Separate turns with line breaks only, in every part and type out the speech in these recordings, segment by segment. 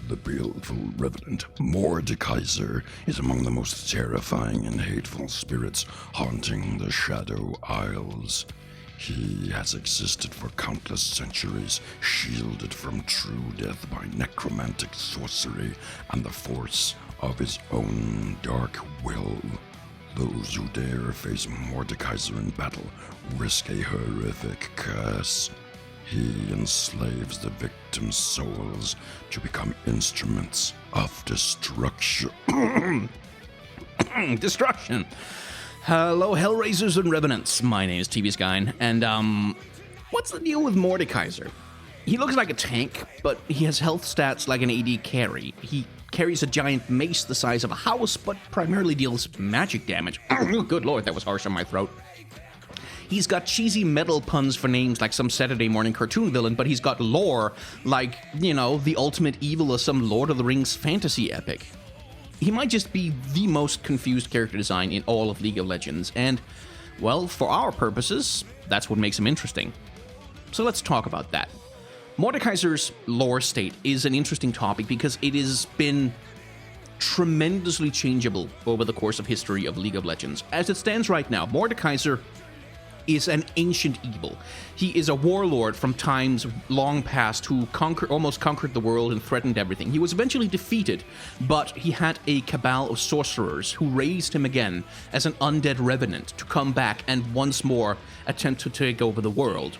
The baleful revenant Mordekaiser is among the most terrifying and hateful spirits haunting the Shadow Isles. He has existed for countless centuries, shielded from true death by necromantic sorcery and the force of his own dark will. Those who dare face Mordekaiser in battle risk a horrific curse. He enslaves the victims' souls to become instruments of destruction.
Destruction! Hello, Hellraisers and Revenants. My name is TV Skyn, and what's the deal with Mordekaiser? He looks like a tank, but he has health stats like an AD carry. He carries a giant mace the size of a house, but primarily deals magic damage. Good lord, that was harsh on my throat. He's got cheesy metal puns for names like some Saturday morning cartoon villain, but he's got lore like, the ultimate evil of some Lord of the Rings fantasy epic. He might just be the most confused character design in all of League of Legends, and, well, for our purposes, that's what makes him interesting. So let's talk about that. Mordekaiser's lore state is an interesting topic because it has been tremendously changeable over the course of history of League of Legends. As it stands right now, Mordekaiser is an ancient evil. He is a warlord from times long past who almost conquered the world and threatened everything. He was eventually defeated, but he had a cabal of sorcerers who raised him again as an undead revenant to come back and once more attempt to take over the world.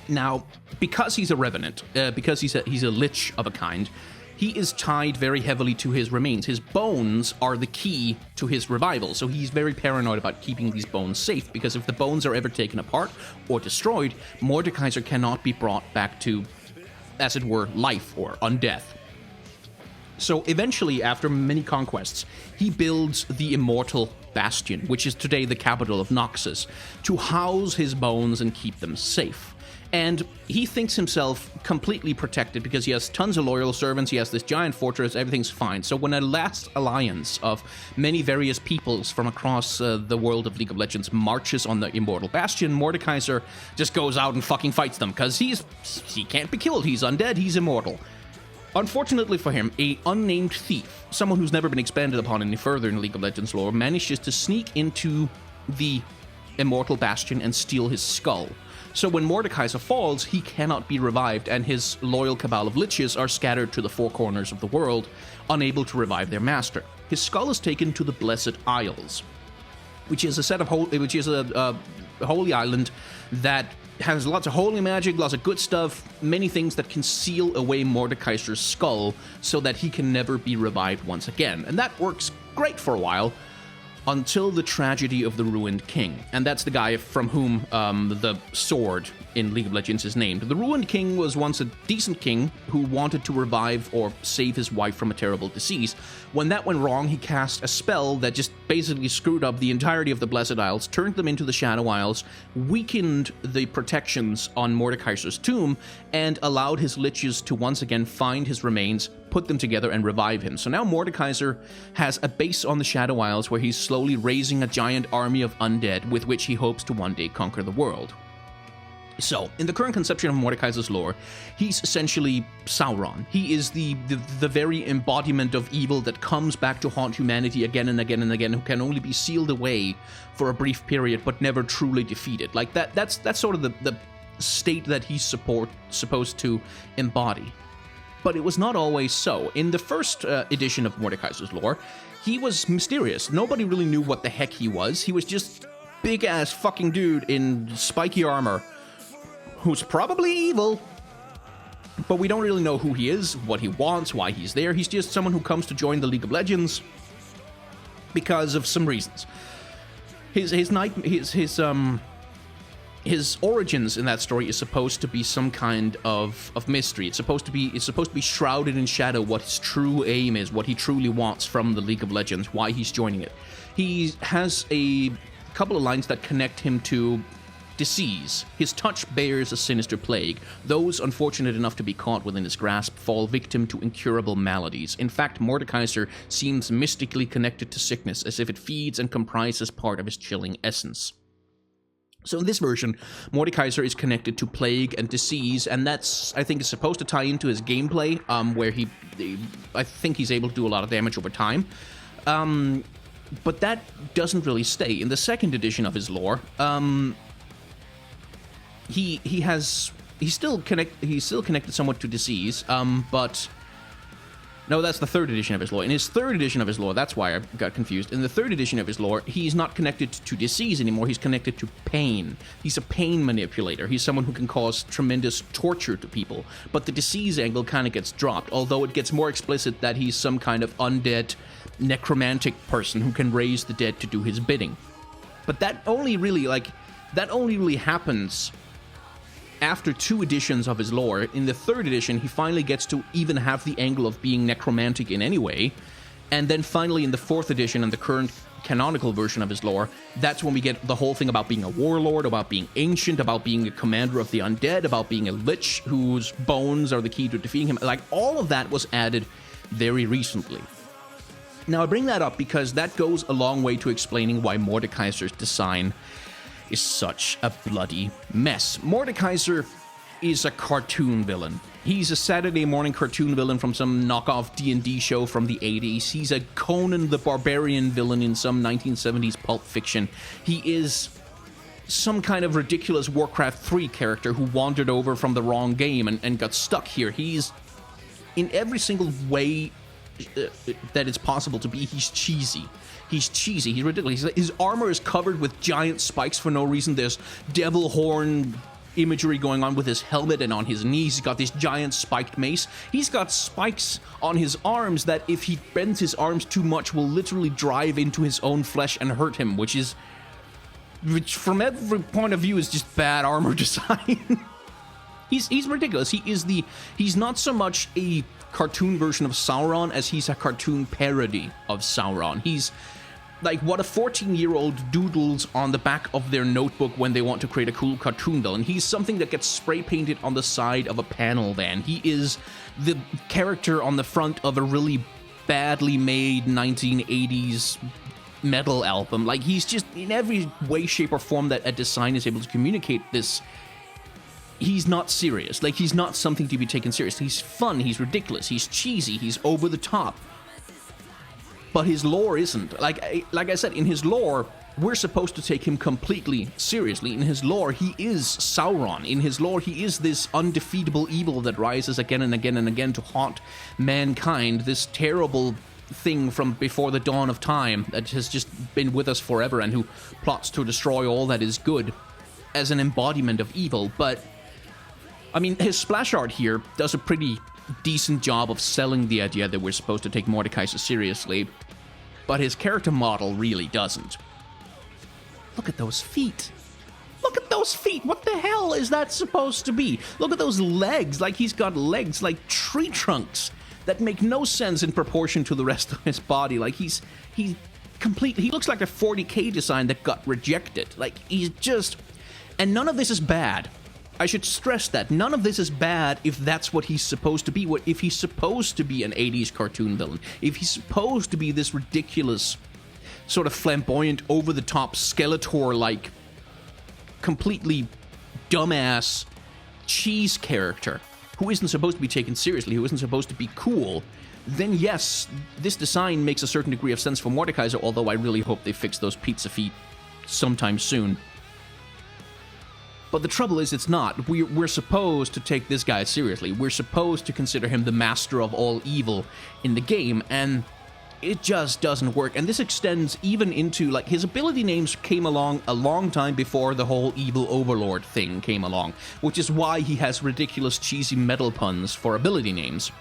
Now, because he's a revenant, because he's a lich of a kind, he is tied very heavily to his remains. His bones are the key to his revival, so he's very paranoid about keeping these bones safe, because if the bones are ever taken apart or destroyed, Mordekaiser cannot be brought back to, as it were, life or undeath. So eventually, after many conquests, he builds the immortal Bastion, which is today the capital of Noxus, to house his bones and keep them safe. And he thinks himself completely protected because he has tons of loyal servants, he has this giant fortress, everything's fine. So when a last alliance of many various peoples from across the world of League of Legends marches on the Immortal Bastion, Mordekaiser just goes out and fucking fights them because he can't be killed, he's undead, he's immortal. Unfortunately for him, a unnamed thief, someone who's never been expanded upon any further in League of Legends lore, manages to sneak into the Immortal Bastion and steal his skull. So when Mordekaiser falls, he cannot be revived, and his loyal cabal of liches are scattered to the four corners of the world, unable to revive their master. His skull is taken to the Blessed Isles, which is a holy island that has lots of holy magic, lots of good stuff, many things that can seal away Mordekaiser's skull so that he can never be revived once again. And that works great for a while, until the tragedy of the Ruined King. And that's the guy from whom the sword in League of Legends is named. The Ruined King was once a decent king who wanted to revive or save his wife from a terrible disease. When that went wrong, he cast a spell that just basically screwed up the entirety of the Blessed Isles, turned them into the Shadow Isles, weakened the protections on Mordekaiser's tomb, and allowed his liches to once again find his remains, put them together, and revive him. So now Mordekaiser has a base on the Shadow Isles where he's slowly raising a giant army of undead with which he hopes to one day conquer the world. So, in the current conception of Mordekaiser's lore, he's essentially Sauron. He is the very embodiment of evil that comes back to haunt humanity again and again and again, who can only be sealed away for a brief period but never truly defeated. Like, that's sort of the state that he's supposed to embody. But it was not always so. In the first edition of Mordekaiser's lore, he was mysterious. Nobody really knew what the heck he was. He was just big-ass fucking dude in spiky armor who's probably evil, but we don't really know who he is, what he wants, why he's there. He's just someone who comes to join the League of Legends because of some reasons. His origins in that story is supposed to be some kind of mystery. It's supposed to be shrouded in shadow what his true aim is, what he truly wants from the League of Legends, why he's joining it. He has a couple of lines that connect him to disease. His touch bears a sinister plague. Those unfortunate enough to be caught within his grasp fall victim to incurable maladies. In fact, Mordekaiser seems mystically connected to sickness, as if it feeds and comprises part of his chilling essence. So in this version, Mordekaiser is connected to plague and disease, and that's, I think, is supposed to tie into his gameplay, where he I think he's able to do a lot of damage over time. But that doesn't really stay. In the second edition of his lore, he's still connected somewhat to disease, but no, that's the third edition of his lore. In his third edition of his lore, that's why I got confused. In the third edition of his lore, he's not connected to disease anymore. He's connected to pain. He's a pain manipulator. He's someone who can cause tremendous torture to people. But the disease angle kind of gets dropped, although it gets more explicit that he's some kind of undead necromantic person who can raise the dead to do his bidding. But that only really happens after 2 editions of his lore. In the third edition, he finally gets to even have the angle of being necromantic in any way. And then finally in the 4th edition and the current canonical version of his lore, that's when we get the whole thing about being a warlord, about being ancient, about being a commander of the undead, about being a lich whose bones are the key to defeating him. Like, all of that was added very recently. Now, I bring that up because that goes a long way to explaining why Mordekaiser's design is such a bloody mess. Mordekaiser is a cartoon villain. He's a Saturday morning cartoon villain from some knockoff D&D show from the 80s. He's a Conan the Barbarian villain in some 1970s pulp fiction. He is some kind of ridiculous Warcraft 3 character who wandered over from the wrong game and got stuck here. He's, in every single way that it's possible to be, he's cheesy. He's cheesy. He's ridiculous. His armor is covered with giant spikes for no reason. There's devil horn imagery going on with his helmet and on his knees. He's got this giant spiked mace. He's got spikes on his arms that, if he bends his arms too much, will literally drive into his own flesh and hurt him, which from every point of view is just bad armor design. He's ridiculous. He's not so much a cartoon version of Sauron as he's a cartoon parody of Sauron. He's like what a 14-year-old doodles on the back of their notebook when they want to create a cool cartoon villain. He's something that gets spray painted on the side of a panel van. He is the character on the front of a really badly made 1980s metal album. Like, he's just, in every way, shape, or form that a design is able to communicate this, he's not serious. Like, he's not something to be taken seriously. He's fun, he's ridiculous, he's cheesy, he's over the top. But his lore isn't. Like I said, in his lore, we're supposed to take him completely seriously. In his lore, he is Sauron. In his lore, he is this undefeatable evil that rises again and again and again to haunt mankind. This terrible thing from before the dawn of time that has just been with us forever and who plots to destroy all that is good as an embodiment of evil. But, I mean, his splash art here does a pretty decent job of selling the idea that we're supposed to take Mordekaiser seriously, but his character model really doesn't. Look at those feet. Look at those feet. What the hell is that supposed to be? Look at those legs. Like, he's got legs like tree trunks that make no sense in proportion to the rest of his body. Like, he looks like a 40K design that got rejected. Like, he's just... And none of this is bad. I should stress that. None of this is bad if that's what he's supposed to be. If he's supposed to be an 80s cartoon villain. If he's supposed to be this ridiculous, sort of flamboyant, over-the-top Skeletor-like, completely dumbass cheese character who isn't supposed to be taken seriously, who isn't supposed to be cool, then yes, this design makes a certain degree of sense for Mordekaiser, although I really hope they fix those pizza feet sometime soon. But the trouble is, it's not. We're supposed to take this guy seriously. We're supposed to consider him the master of all evil in the game, and it just doesn't work. And this extends even into, like, his ability names came along a long time before the whole evil overlord thing came along, which is why he has ridiculous cheesy metal puns for ability names.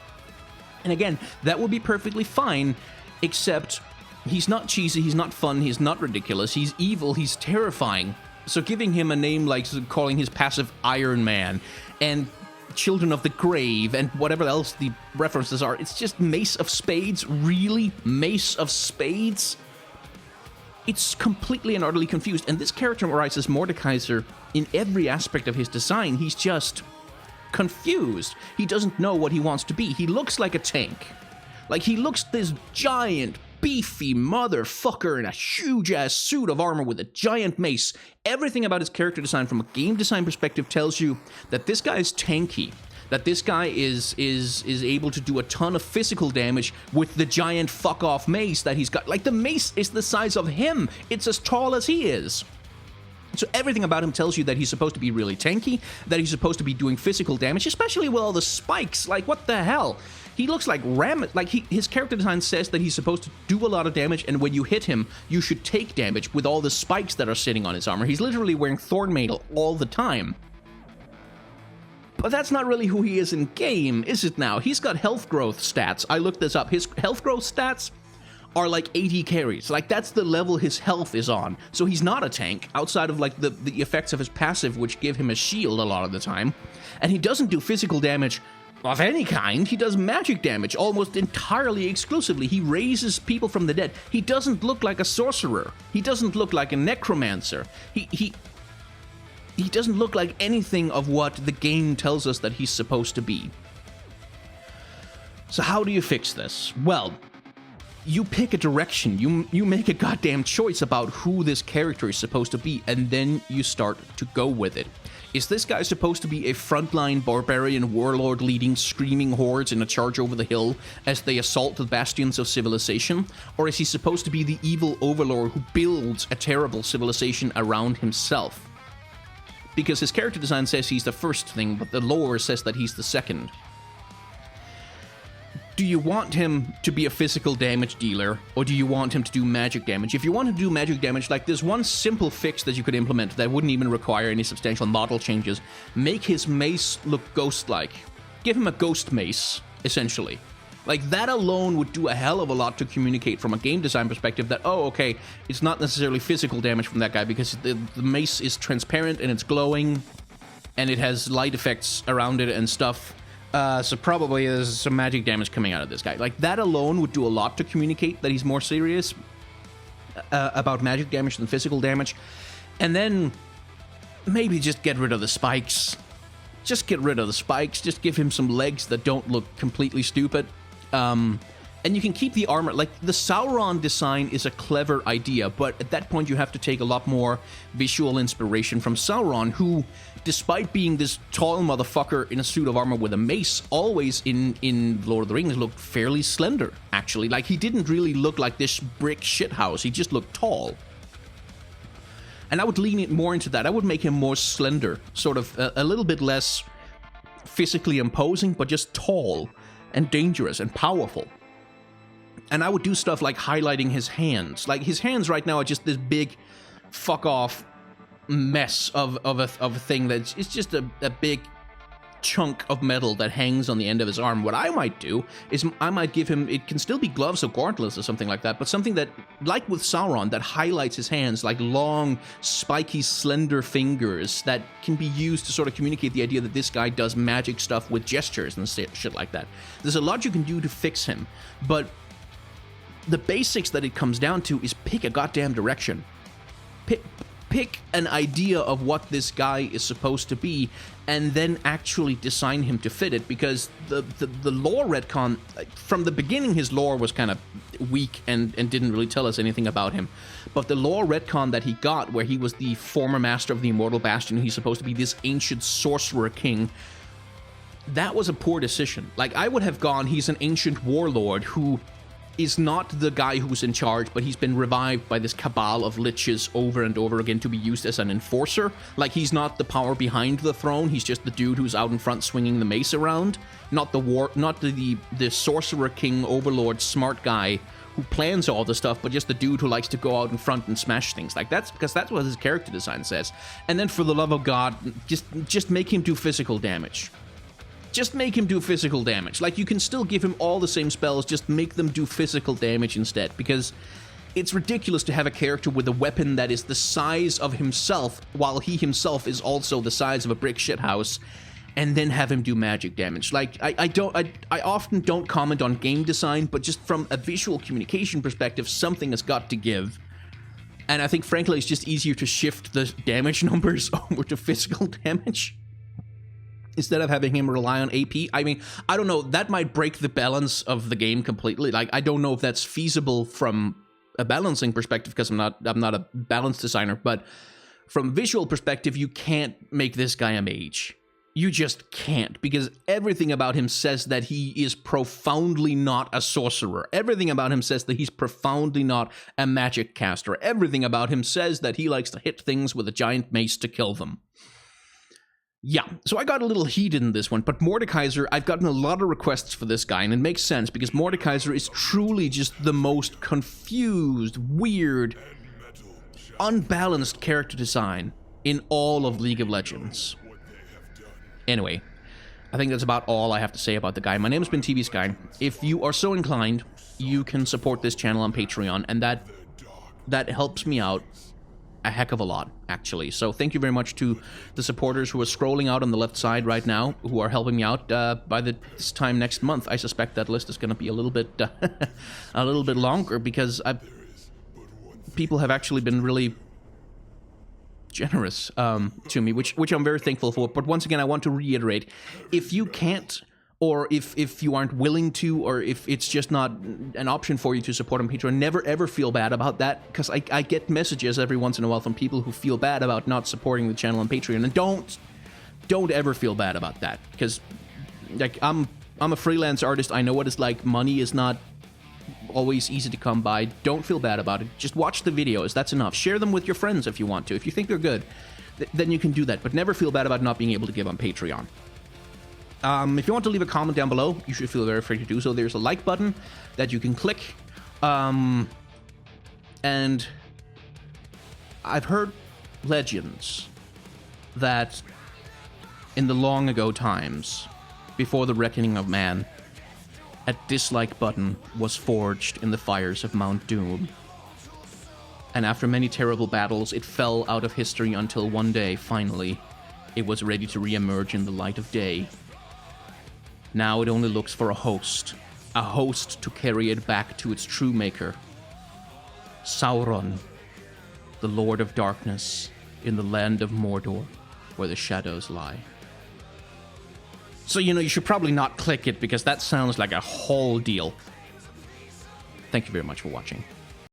And again, that would be perfectly fine, except he's not cheesy, he's not fun, he's not ridiculous, he's evil, he's terrifying. So giving him a name like calling his passive Iron Man and Children of the Grave and whatever else the references are, it's just Mace of Spades? Really? Mace of Spades? It's completely and utterly confused, and this characterizes Mordekaiser in every aspect of his design. He's just confused. He doesn't know what he wants to be. He looks like a tank. Like, he looks this giant, beefy motherfucker in a huge-ass suit of armor with a giant mace. Everything about his character design from a game design perspective tells you that this guy is tanky, that this guy is able to do a ton of physical damage with the giant fuck off mace that he's got. Like, the mace is the size of him. It's as tall as he is. So everything about him tells you that he's supposed to be really tanky, that he's supposed to be doing physical damage, especially with all the spikes. Like, what the hell? He looks like his character design says that he's supposed to do a lot of damage, and when you hit him, you should take damage with all the spikes that are sitting on his armor. He's literally wearing thorn mail all the time. But that's not really who he is in game, is it now? He's got health growth stats. I looked this up. His health growth stats are like 80 carries. Like, that's the level his health is on. So he's not a tank, outside of, like, the effects of his passive, which give him a shield a lot of the time. And he doesn't do physical damage of any kind. He does magic damage almost entirely exclusively. He raises people from the dead. He doesn't look like a sorcerer. He doesn't look like a necromancer. He doesn't look like anything of what the game tells us that he's supposed to be. So how do you fix this? Well, you pick a direction. You make a goddamn choice about who this character is supposed to be, and then you start to go with it. Is this guy supposed to be a frontline barbarian warlord leading screaming hordes in a charge over the hill as they assault the bastions of civilization? Or is he supposed to be the evil overlord who builds a terrible civilization around himself? Because his character design says he's the first thing, but the lore says that he's the second. Do you want him to be a physical damage dealer, or do you want him to do magic damage? If you want him to do magic damage, like, there's one simple fix that you could implement that wouldn't even require any substantial model changes. Make his mace look ghost-like. Give him a ghost mace, essentially. Like, that alone would do a hell of a lot to communicate from a game design perspective that, oh, okay, it's not necessarily physical damage from that guy, because the mace is transparent and it's glowing, and it has light effects around it and stuff. So probably there's some magic damage coming out of this guy. Like, that alone would do a lot to communicate that he's more serious about magic damage than physical damage. And then maybe just get rid of the spikes. Just get rid of the spikes. Just give him some legs that don't look completely stupid. And you can keep the armor. Like, the Sauron design is a clever idea, but at that point you have to take a lot more visual inspiration from Sauron, who, despite being this tall motherfucker in a suit of armor with a mace, always in Lord of the Rings looked fairly slender, actually. Like, he didn't really look like this brick shithouse. He just looked tall. And I would lean it more into that. I would make him more slender, sort of a little bit less physically imposing, but just tall and dangerous and powerful. And I would do stuff like highlighting his hands. Like, his hands right now are just this big fuck-off mess of a thing that's... It's just a big chunk of metal that hangs on the end of his arm. What I might do is I might give him... It can still be gloves or gauntlets or something like that, but something that, like with Sauron, that highlights his hands, like long, spiky, slender fingers that can be used to sort of communicate the idea that this guy does magic stuff with gestures and shit like that. There's a lot you can do to fix him, but... the basics that it comes down to is pick a goddamn direction. Pick an idea of what this guy is supposed to be, and then actually design him to fit it, because the lore retcon, from the beginning his lore was kind of weak and didn't really tell us anything about him. But the lore retcon that he got, where he was the former master of the Immortal Bastion, he's supposed to be this ancient sorcerer king, that was a poor decision. Like, I would have gone, he's an ancient warlord who is not the guy who's in charge, but he's been revived by this cabal of liches over and over again to be used as an enforcer. Like, he's not the power behind the throne, he's just the dude who's out in front swinging the mace around. Not the sorcerer king overlord smart guy who plans all the stuff, but just the dude who likes to go out in front and smash things. Like, that's because that's what his character design says. And then, for the love of God, just make him do physical damage. Just make him do physical damage. Like, you can still give him all the same spells, just make them do physical damage instead, because it's ridiculous to have a character with a weapon that is the size of himself, while he himself is also the size of a brick shithouse, and then have him do magic damage. Like, I often don't comment on game design, but just from a visual communication perspective, something has got to give. And I think, frankly, it's just easier to shift the damage numbers over to physical damage instead of having him rely on AP. I mean, I don't know, that might break the balance of the game completely. Like, I don't know if that's feasible from a balancing perspective, because I'm not a balance designer, but from a visual perspective, you can't make this guy a mage. You just can't, because everything about him says that he is profoundly not a sorcerer. Everything about him says that he's profoundly not a magic caster. Everything about him says that he likes to hit things with a giant mace to kill them. Yeah, so I got a little heated in this one, but Mordekaiser, I've gotten a lot of requests for this guy, and it makes sense, because Mordekaiser is truly just the most confused, weird, unbalanced character design in all of League of Legends. Anyway, I think that's about all I have to say about the guy. My name's been TV Sky. If you are so inclined, you can support this channel on Patreon, and that helps me out a heck of a lot, actually. So thank you very much to the supporters who are scrolling out on the left side right now, who are helping me out. By this time next month, I suspect that list is going to be a little bit longer, because people have actually been really generous to me, which I'm very thankful for. But once again, I want to reiterate, if you can't, or if you aren't willing to, or if it's just not an option for you to support on Patreon, never ever feel bad about that, because I get messages every once in a while from people who feel bad about not supporting the channel on Patreon, and don't ever feel bad about that, because like I'm a freelance artist. I know what it's like. Money is not always easy to come by. Don't feel bad about it. Just watch the videos. That's enough. Share them with your friends if you want to. If you think they're good, then you can do that. But never feel bad about not being able to give on Patreon. If you want to leave a comment down below, you should feel very free to do so. There's a like button that you can click. And I've heard legends that in the long ago times, before the reckoning of man, a dislike button was forged in the fires of Mount Doom. And after many terrible battles, it fell out of history until one day, finally, it was ready to re-emerge in the light of day. Now it only looks for a host to carry it back to its true maker. Sauron, the Lord of Darkness, in the land of Mordor, where the shadows lie. So, you should probably not click it, because that sounds like a whole deal. Thank you very much for watching.